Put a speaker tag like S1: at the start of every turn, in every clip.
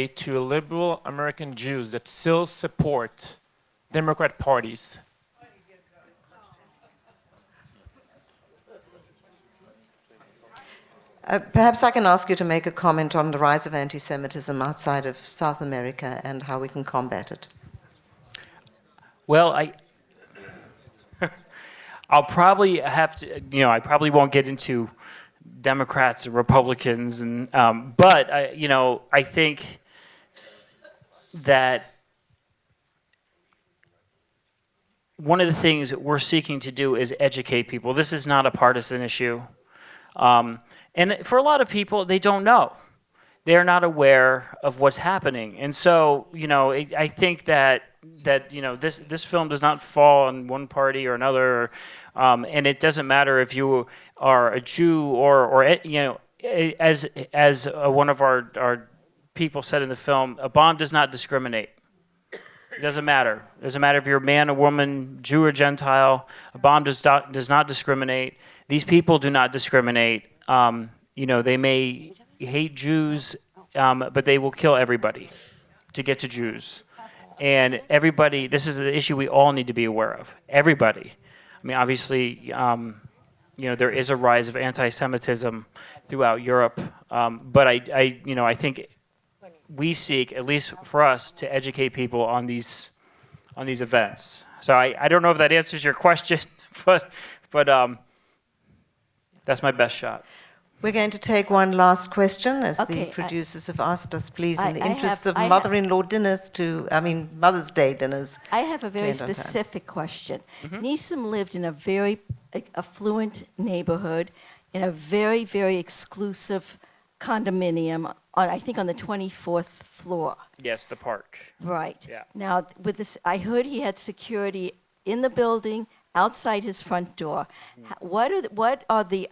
S1: to liberal American Jews that still support Democrat parties?
S2: Perhaps I can ask you to make a comment on the rise of anti-Semitism outside of South America and how we can combat it.
S3: Well, I'll probably have to, I probably won't get into Democrats or Republicans, and but I think that one of the things that we're seeking to do is educate people. This is not a partisan issue. And for a lot of people, they don't know. They're not aware of what's happening. And so, I think that this film does not fall on one party or another, and it doesn't matter if you are a Jew or as one of our people said in the film, a bomb does not discriminate. It doesn't matter. It doesn't matter if you're a man, a woman, Jew or Gentile. A bomb does not discriminate. These people do not discriminate. They may hate Jews, but they will kill everybody to get to Jews. And everybody, this is the issue we all need to be aware of. Everybody. I mean, obviously, there is a rise of anti-Semitism throughout Europe, but I think we seek, at least for us, to educate people on these events. So I don't know if that answers your question, but that's my best shot.
S2: We're going to take one last question, as the producers have asked us, please, in the interest of mother-in-law dinners Mother's Day dinners.
S4: I have a very specific question. Nisman lived in a very affluent neighborhood, in a very, very exclusive condominium, I think on the 24th floor.
S3: Yes, the park.
S4: Right.
S3: Yeah.
S4: Now, with this, I heard he had security in the building, outside his front door. What are the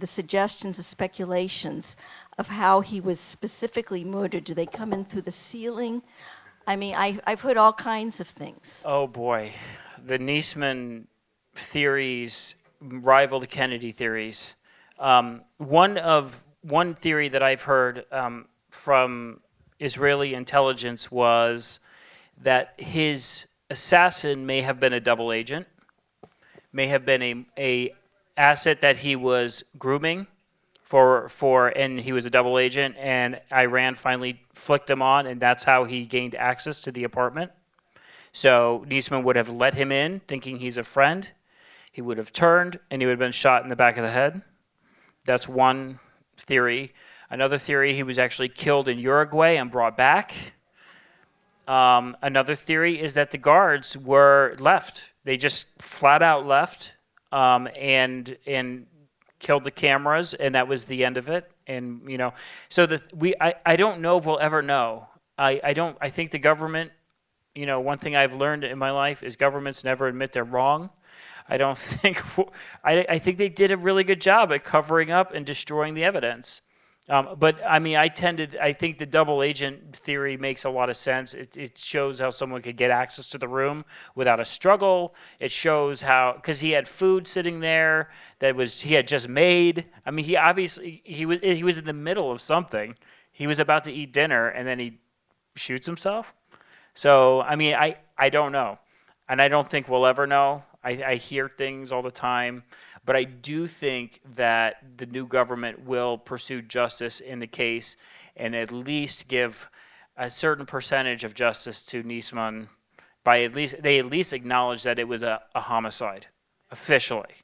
S4: suggestions or speculations of how he was specifically murdered? Do they come in through the ceiling? I mean, I've heard all kinds of things.
S3: Oh boy, the Nisman theories rival the Kennedy theories. One theory that I've heard from Israeli intelligence was that his assassin may have been a double agent, may have been a asset that he was grooming and he was a double agent, and Iran finally flicked him on, and that's how he gained access to the apartment. So Nisman would have let him in, thinking he's a friend. He would have turned, and he would have been shot in the back of the head. That's one theory. Another theory, he was actually killed in Uruguay and brought back. Another theory is that the guards were left. They just flat out left and killed the cameras, and that was the end of it. And so I don't know if we'll ever know. I think the government, one thing I've learned in my life is governments never admit they're wrong. I think they did a really good job at covering up and destroying the evidence. But I mean, I think the double agent theory makes a lot of sense. It shows how someone could get access to the room without a struggle. It shows how, because he had food sitting there he had just made. I mean, he was in the middle of something. He was about to eat dinner, and then he shoots himself. So I mean, I don't know, and I don't think we'll ever know. I hear things all the time. But I do think that the new government will pursue justice in the case and at least give a certain percentage of justice to Nisman they at least acknowledge that it was a homicide, officially.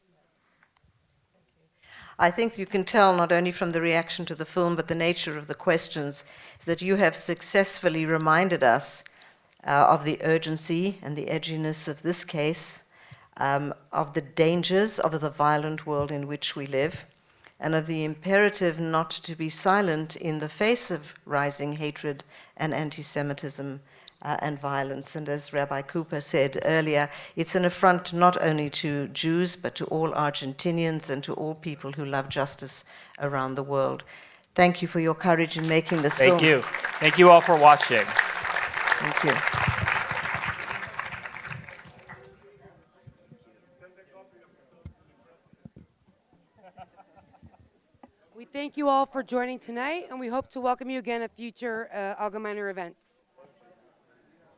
S2: I think you can tell not only from the reaction to the film, but the nature of the questions, that you have successfully reminded us of the urgency and the edginess of this case, of the dangers of the violent world in which we live, and of the imperative not to be silent in the face of rising hatred and anti-Semitism and violence. And as Rabbi Cooper said earlier, it's an affront not only to Jews, but to all Argentinians and to all people who love justice around the world. Thank you for your courage in making this film.
S3: Thank you. Thank you all for watching.
S2: Thank you.
S5: We thank you. you all for joining tonight, and we hope to welcome you again at future Allgemeiner events.